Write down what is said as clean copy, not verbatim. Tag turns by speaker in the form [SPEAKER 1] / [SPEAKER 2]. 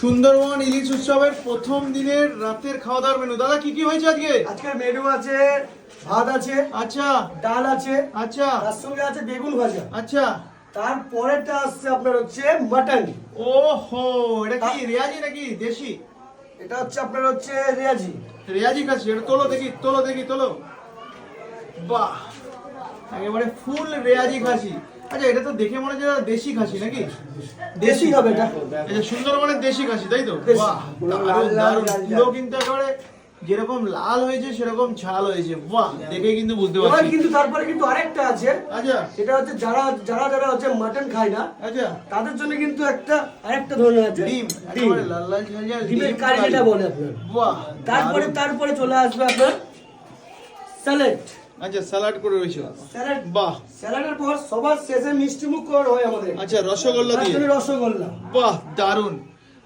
[SPEAKER 1] সুন্দরবন ইলিশ উৎসবের প্রথম দিনের রাতের খাওয়া দাওয়ার মেনু। দাদা কি কি হয়েছে আজকে?
[SPEAKER 2] আজকের মেনু আছে, ভাত আছে,
[SPEAKER 1] আচ্ছা
[SPEAKER 2] ডাল আছে,
[SPEAKER 1] আচ্ছা
[SPEAKER 2] তার সঙ্গে আছে বেগুন ভাজা।
[SPEAKER 1] আচ্ছা,
[SPEAKER 2] তারপরেটা আসছে আপনার হচ্ছে মাটন।
[SPEAKER 1] ওহো, এটা কি রেয়াজি নাকি দেশি?
[SPEAKER 2] এটা হচ্ছে আপনার হচ্ছে রেয়াজি।
[SPEAKER 1] রেয়াজি খাসি, এটা তোলো দেখি, তোলো দেখি, তোলো। বাহ, একেবারে ফুল রেয়াজি খাসি। আচ্ছা, এটা তো দেখে মনে হচ্ছে দেশি খাসি নাকি?
[SPEAKER 2] দেশি হবে এটা।
[SPEAKER 1] এই যে সুন্দরবনের দেশি খাসি, তাই তো?
[SPEAKER 2] দেশি।
[SPEAKER 1] বাহ,
[SPEAKER 2] পুরো
[SPEAKER 1] দারুণ,
[SPEAKER 2] লাল লাল
[SPEAKER 1] দারুণ।
[SPEAKER 2] লাল
[SPEAKER 1] পুরো
[SPEAKER 2] লাল।
[SPEAKER 1] কিন্তু একেবারে যেরকম লাল হয়েছে সেরকম ঝাল হয়েছে। বাহ, দেখেই কিন্তু বুঝতে
[SPEAKER 2] এবার
[SPEAKER 1] পারছি।
[SPEAKER 2] কিন্তু তারপরে কিন্তু আরেকটা আছে,
[SPEAKER 1] আচ্ছা
[SPEAKER 2] সেটা হচ্ছে যারা যারা যারা হচ্ছে মাটন খায় না
[SPEAKER 1] আচ্ছা,
[SPEAKER 2] তাদের জন্য কিন্তু আরেকটা ধরনের আছে
[SPEAKER 1] ডিম,
[SPEAKER 2] ডিম।
[SPEAKER 1] একেবারে লাল লাল ঝাল ঝাল
[SPEAKER 2] ডিমের
[SPEAKER 1] ডিম
[SPEAKER 2] কারি
[SPEAKER 1] কারি।
[SPEAKER 2] যেটা বলে আপনার।
[SPEAKER 1] বাহ,
[SPEAKER 2] তারপরে
[SPEAKER 1] দারুণ।
[SPEAKER 2] তারপরে চলে আসবে আপনার স্যালাড।
[SPEAKER 1] আচ্ছা, স্যালাড করে রয়েছে।
[SPEAKER 2] স্যালাড,
[SPEAKER 1] বাহ,
[SPEAKER 2] স্যালাডের পর সবার শেষে মিষ্টি মুখ করার হয় আমাদের।
[SPEAKER 1] আচ্ছা, রসগোল্লা
[SPEAKER 2] তার
[SPEAKER 1] দিয়ে।
[SPEAKER 2] জন্য রসগোল্লা।
[SPEAKER 1] বাহ, দারুণ।